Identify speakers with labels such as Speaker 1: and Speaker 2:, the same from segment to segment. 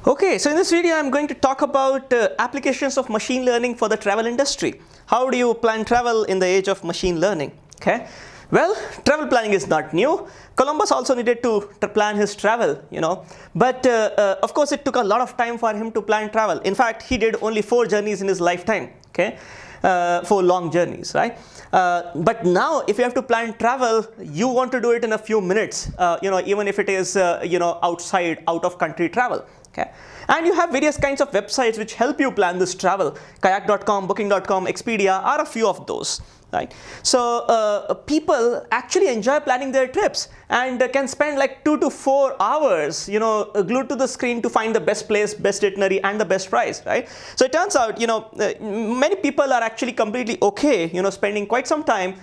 Speaker 1: Okay, so in this video I'm going to talk about applications of machine learning for the travel industry. How do you plan travel in the age of machine learning? Okay, well, travel planning is not new. Columbus also needed to plan his travel, but of course it took a lot of time for him to plan travel. In fact, he did only 4 journeys in his lifetime, okay, 4 long journeys, right? But now if you have to plan travel, you want to do it in a few minutes, even if it is, outside, out of country travel. Okay. And you have various kinds of websites which help you plan this travel. Kayak.com, Booking.com, Expedia are a few of those. Right? So people actually enjoy planning their trips and can spend like 2 to 4 hours, glued to the screen to find the best place, best itinerary, and the best price. Right? So it turns out, many people are actually completely okay, spending quite some time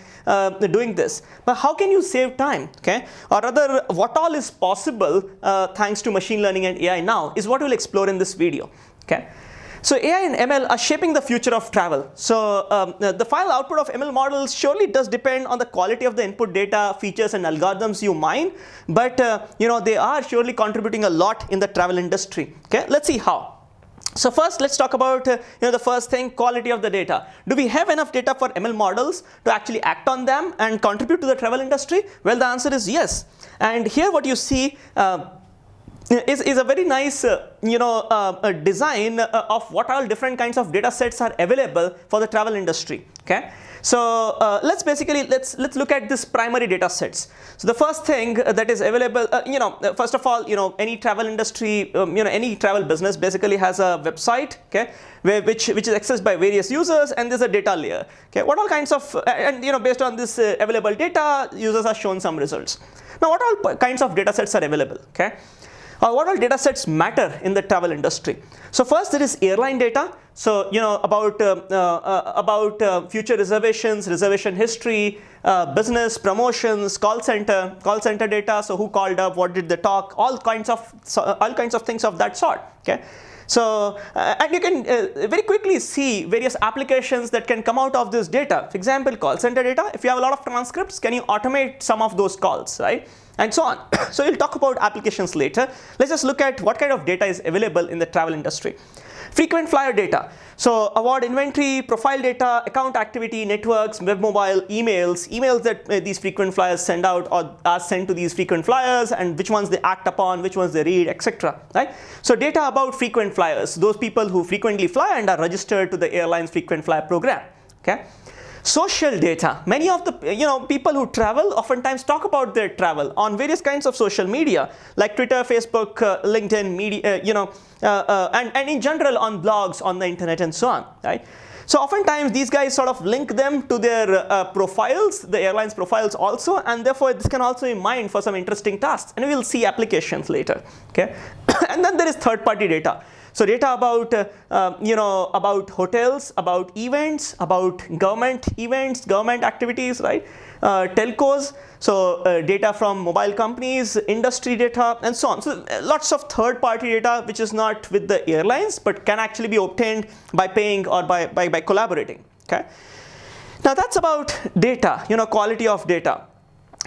Speaker 1: doing this. But how can you save time? Okay? Or rather, what all is possible thanks to machine learning and AI now is what we'll explore in this video. Okay? So AI and ML are shaping the future of travel. So the final output of ML models surely does depend on the quality of the input data, features, and algorithms you mine. But they are surely contributing a lot in the travel industry. Okay, let's see how. So first, let's talk about the first thing, quality of the data. Do we have enough data for ML models to actually act on them and contribute to the travel industry? Well, the answer is yes. And here, what you see. Is a very nice design of what all different kinds of data sets are available for the travel industry. Okay, so let's look at this primary data sets. So the first thing that is available, first of all, any travel industry, any travel business basically has a website, okay, which is accessed by various users, and there's a data layer. Okay, what all kinds of and based on this available data, users are shown some results. Now, what all kinds of data sets are available? Okay. What all data sets matter in the travel industry? So first, there is airline data. So about future reservations, reservation history, business promotions, call center data. So who called up, what did they talk, all kinds of things of that sort. Okay. So, and you can very quickly see various applications that can come out of this data. For example, call center data. If you have a lot of transcripts, can you automate some of those calls, right? And so on. So we'll talk about applications later. Let's just look at what kind of data is available in the travel industry. Frequent flyer data. So award inventory, profile data, account activity, networks, web mobile, emails that these frequent flyers send out or are sent to these frequent flyers, and which ones they act upon, which ones they read, etc. Right? So data about frequent flyers, those people who frequently fly and are registered to the airline's frequent flyer program. Okay. Social data. Many of the people who travel oftentimes talk about their travel on various kinds of social media like Twitter, Facebook, LinkedIn, media, and in general on blogs on the internet and so on. Right? So oftentimes these guys sort of link them to their profiles, the airline's profiles also, and therefore this can also be mined for some interesting tasks. And we will see applications later. Okay, and then there is third-party data. So data about about hotels, about events, about government events, government activities, right? Telcos, so data from mobile companies, industry data, and so on. So lots of third-party data which is not with the airlines but can actually be obtained by paying or by collaborating. Okay. Now that's about data, quality of data.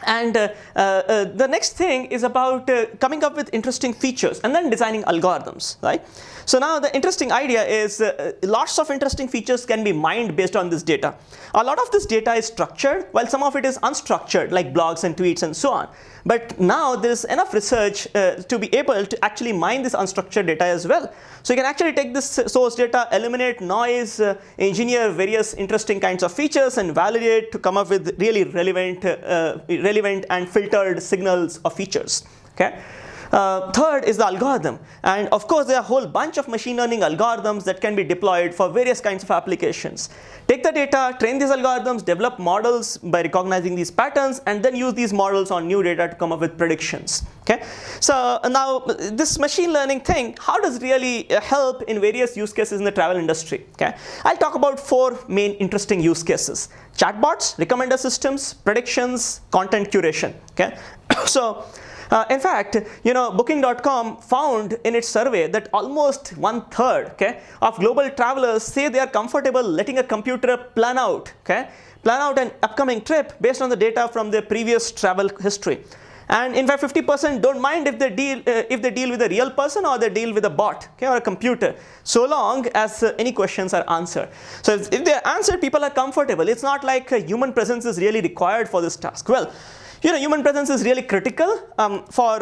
Speaker 1: And the next thing is about coming up with interesting features and then designing algorithms, right? So now the interesting idea is lots of interesting features can be mined based on this data. A lot of this data is structured, while some of it is unstructured, like blogs and tweets and so on. But now there is enough research to be able to actually mine this unstructured data as well. So you can actually take this source data, eliminate noise, engineer various interesting kinds of features, and validate to come up with really relevant and filtered signals or features. Okay. Third is the algorithm, and of course there are a whole bunch of machine learning algorithms that can be deployed for various kinds of applications. Take the data, train these algorithms, develop models by recognizing these patterns, and then use these models on new data to come up with predictions. Okay, so now this machine learning thing, how does it really help in various use cases in the travel industry? Okay, I'll talk about 4 main interesting use cases: chatbots, recommender systems, predictions, content curation. Okay, so. In fact, Booking.com found in its survey that almost 1/3, okay, of global travelers say they are comfortable letting a computer plan out an upcoming trip based on the data from their previous travel history. And in fact, 50% don't mind if they deal with a real person or they deal with a bot, okay, or a computer, so long as any questions are answered. So if they're answered, people are comfortable. It's not like a human presence is really required for this task. Well, human presence is really critical for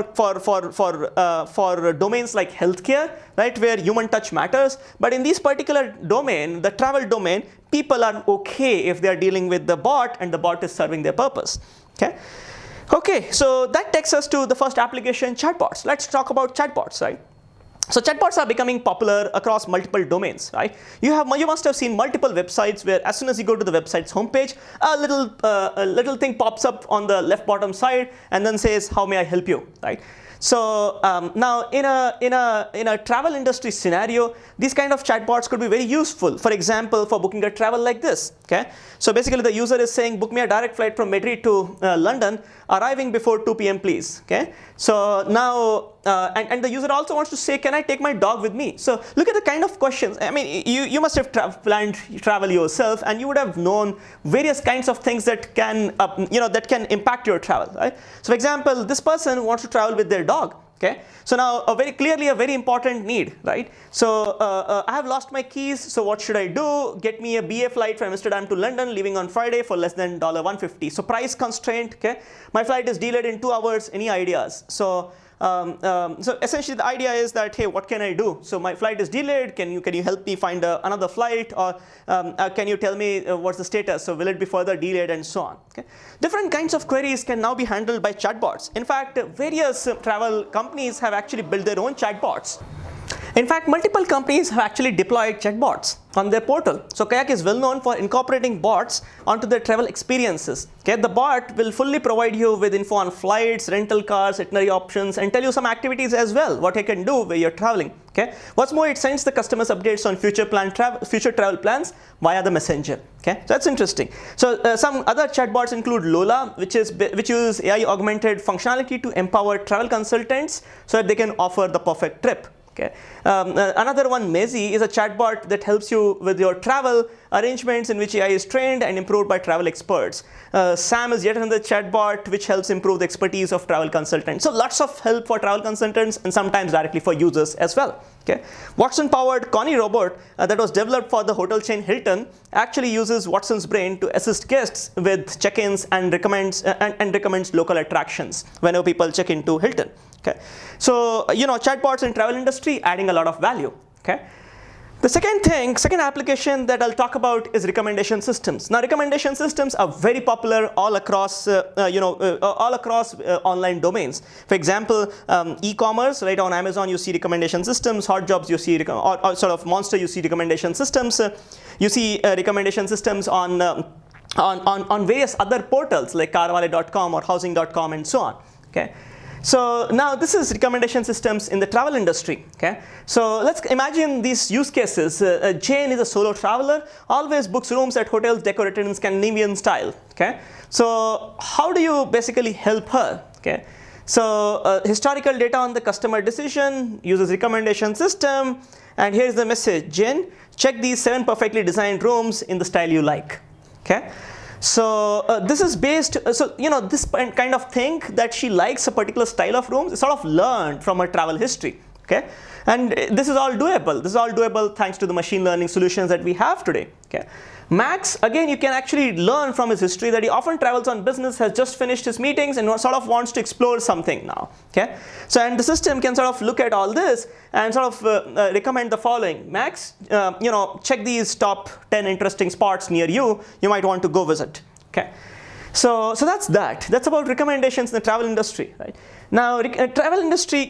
Speaker 1: domains like healthcare, right, where human touch matters. But in this particular domain, the travel domain, people are okay if they are dealing with the bot and the bot is serving their purpose. Okay, so that takes us to the first application, chatbots. Let's talk about chatbots, right? So chatbots are becoming popular across multiple domains, right? You must have seen multiple websites where as soon as you go to the website's homepage, a little thing pops up on the left bottom side and then says, "How may I help you?" Right? So now in a travel industry scenario, these kind of chatbots could be very useful. For example, for booking a travel like this. Okay, so basically the user is saying, "Book me a direct flight from Madrid to London, arriving before 2 p.m. please." Okay, so now and the user also wants to say, "Can I take my dog with me?" So look at the kind of questions. I mean, you must have planned travel yourself, and you would have known various kinds of things that can that can impact your travel, right? So for example, this person wants to travel with their dog. Okay, so now very clearly a very important need, right? So I have lost my keys, so what should I do? Get me a BA flight from Amsterdam to London, leaving on Friday for less than $150. So price constraint, okay? My flight is delayed in 2 hours, any ideas? So essentially the idea is that, hey, what can I do? So my flight is delayed, can you help me find another flight, or can you tell me what's the status? So will it be further delayed, and so on. Okay? Different kinds of queries can now be handled by chatbots. In fact, various travel companies have actually built their own chatbots. In fact, multiple companies have actually deployed chatbots on their portal. So Kayak is well known for incorporating bots onto their travel experiences. Okay, the bot will fully provide you with info on flights, rental cars, itinerary options, and tell you some activities as well, what you can do where you're traveling. Okay, what's more, it sends the customers updates on future travel plans via the messenger. Okay, so that's interesting. So some other chatbots include Lola, which uses AI augmented functionality to empower travel consultants so that they can offer the perfect trip. Okay. Another one, Mezi, is a chatbot that helps you with your travel arrangements, in which AI is trained and improved by travel experts. Sam is yet another chatbot which helps improve the expertise of travel consultants. So lots of help for travel consultants and sometimes directly for users as well. Okay. Watson-powered Connie robot that was developed for the hotel chain Hilton actually uses Watson's brain to assist guests with check-ins and recommends local attractions whenever people check into Hilton. Okay, so chatbots in travel industry adding a lot of value. Okay, the second application that I'll talk about is recommendation systems. Now, recommendation systems are very popular all across online domains. For example, e-commerce, right, on Amazon you see recommendation systems. Hot Jobs you see or sort of Monster you see recommendation systems. You see recommendation systems on various other portals like carvale.com or housing.com and so on. Okay. So now this is recommendation systems in the travel industry. Okay, so let's imagine these use cases. Jane is a solo traveler, always books rooms at hotels decorated in Scandinavian style. Okay, so how do you basically help her? Okay, so historical data on the customer decision, uses recommendation system, and here's the message: Jane, check these 7 perfectly designed rooms in the style you like. Okay. So this is based, this kind of thing that she likes a particular style of rooms is sort of learned from her travel history. Okay, and this is all doable. This is all doable thanks to the machine learning solutions that we have today. Okay, Max, again, you can actually learn from his history that he often travels on business, has just finished his meetings, and sort of wants to explore something now. Okay, so and the system can sort of look at all this and sort of recommend the following. Max, check these top 10 interesting spots near you. You might want to go visit. Okay. So that's that. That's about recommendations in the travel industry, right? Now, travel industry,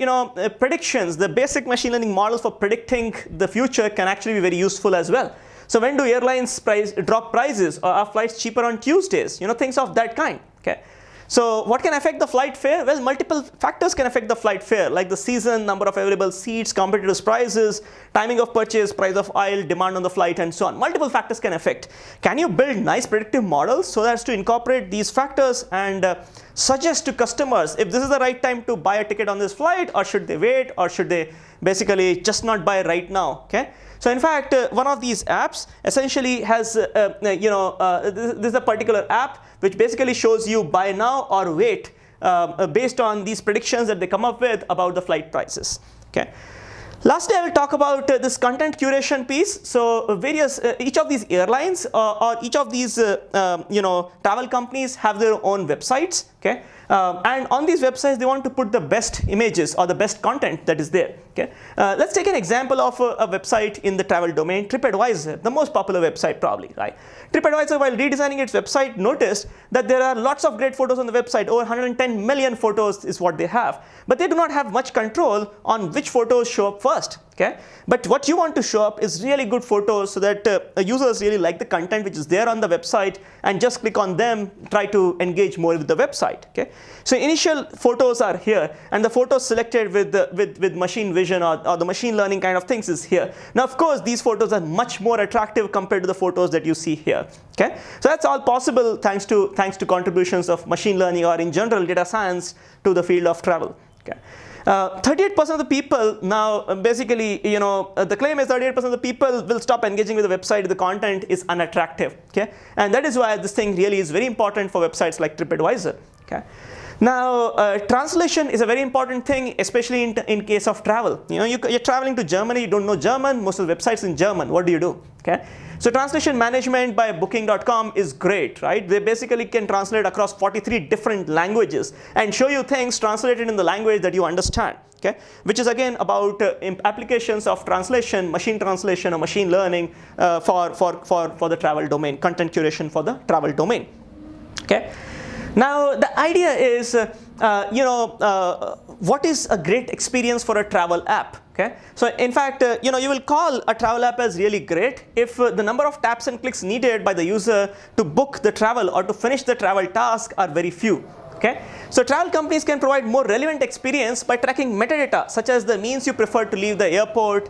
Speaker 1: predictions, the basic machine learning models for predicting the future can actually be very useful as well. So when do airlines drop prices, or are flights cheaper on Tuesdays? Things of that kind. Okay. So what can affect the flight fare? Well, multiple factors can affect the flight fare, like the season, number of available seats, competitors' prices, timing of purchase, price of aisle, demand on the flight, and so on. Multiple factors can affect. Can you build nice predictive models so as to incorporate these factors and suggest to customers if this is the right time to buy a ticket on this flight, or should they wait, or should they basically just not buy right now? Okay. So in fact, one of these apps essentially has, this is a particular app which basically shows you buy now or wait based on these predictions that they come up with about the flight prices. Okay. Lastly, I will talk about this content curation piece. So each of these airlines or each of these travel companies have their own websites. Okay. And on these websites, they want to put the best images or the best content that is there. Okay. Let's take an example of a website in the travel domain, TripAdvisor, the most popular website probably, right? TripAdvisor, while redesigning its website, noticed that there are lots of great photos on the website. Over 110 million photos is what they have. But they do not have much control on which photos show up first. Okay? But what you want to show up is really good photos so that users really like the content which is there on the website and just click on them, try to engage more with the website. Okay? So initial photos are here, and the photos selected with machine vision or the machine learning kind of things is here. Now, of course, these photos are much more attractive compared to the photos that you see here. Okay? So that's all possible thanks to contributions of machine learning or in general data science to the field of travel. Okay? 38% of the people now, basically, the claim is 38% of the people will stop engaging with the website if the content is unattractive. Okay? And that is why this thing really is very important for websites like TripAdvisor. Okay? Now, translation is a very important thing, especially in case of travel. You're traveling to Germany, you don't know German, most of the websites in German. What do you do? Okay? So translation management by Booking.com is great, right? They basically can translate across 43 different languages and show you things translated in the language that you understand. Okay? Which is again about applications of translation, machine translation or machine learning for the travel domain, content curation for the travel domain. Okay? Now, the idea is, what is a great experience for a travel app? Okay? So, in fact, you will call a travel app as really great if the number of taps and clicks needed by the user to book the travel or to finish the travel task are very few. Okay? So travel companies can provide more relevant experience by tracking metadata, such as the means you prefer to leave the airport,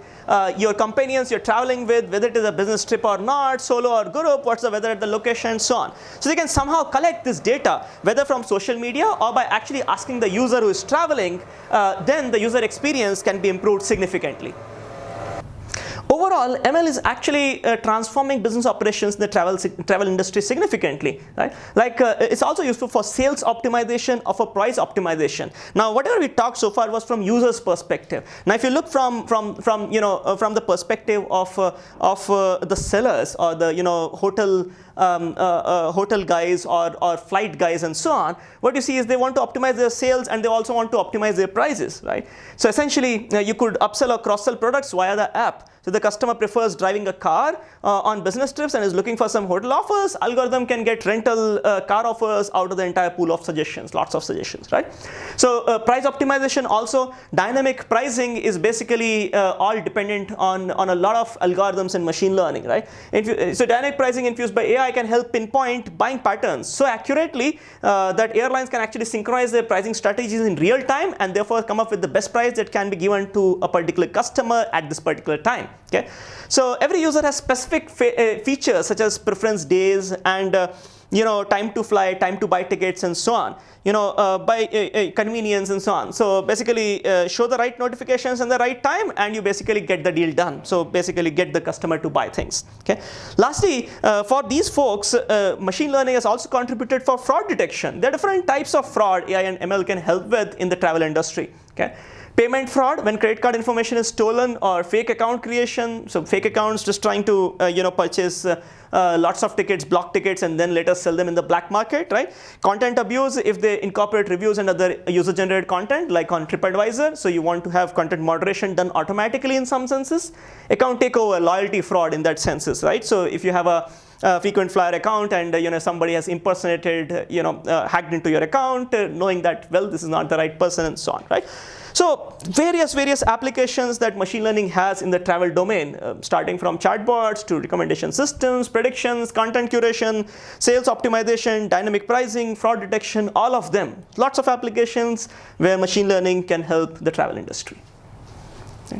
Speaker 1: your companions you're traveling with, whether it is a business trip or not, solo or group, what's the weather at the location, and so on. So they can somehow collect this data, whether from social media or by actually asking the user who is traveling, then the user experience can be improved significantly. Overall, ML is actually transforming business operations in the travel industry significantly, right? It's also useful for sales optimization or for price optimization. Now, whatever we talked so far was from users' perspective. Now, if you look from the perspective of the sellers or the hotel guys or flight guys and so on, what you see is they want to optimize their sales and they also want to optimize their prices, right? So essentially, you could upsell or cross-sell products via the app. So the customer prefers driving a car on business trips and is looking for some hotel offers. Algorithm can get rental car offers out of the entire pool of suggestions, lots of suggestions, right? So price optimization also, dynamic pricing is basically all dependent on a lot of algorithms and machine learning, right? So dynamic pricing infused by AI can help pinpoint buying patterns so accurately that airlines can actually synchronize their pricing strategies in real time and therefore come up with the best price that can be given to a particular customer at this particular time. Okay, so every user has specific features such as preference days and time to fly, time to buy tickets, and so on. By convenience and so on. So basically, show the right notifications in the right time, and you basically get the deal done. So basically, get the customer to buy things. Okay. Lastly, for these folks, machine learning has also contributed for fraud detection. There are different types of fraud AI and ML can help with in the travel industry. Okay. Payment fraud, when credit card information is stolen, or fake account creation. So fake accounts just trying to purchase lots of tickets, block tickets, and then later sell them in the black market, right? Content abuse, if they incorporate reviews and other user-generated content, like on TripAdvisor. So you want to have content moderation done automatically in some senses. Account takeover, loyalty fraud in that senses, right? So if you have a frequent flyer account and somebody has impersonated, hacked into your account, knowing that, well, this is not the right person and so on, right? So various applications that machine learning has in the travel domain, starting from chatbots to recommendation systems, predictions, content curation, sales optimization, dynamic pricing, fraud detection, all of them. Lots of applications where machine learning can help the travel industry.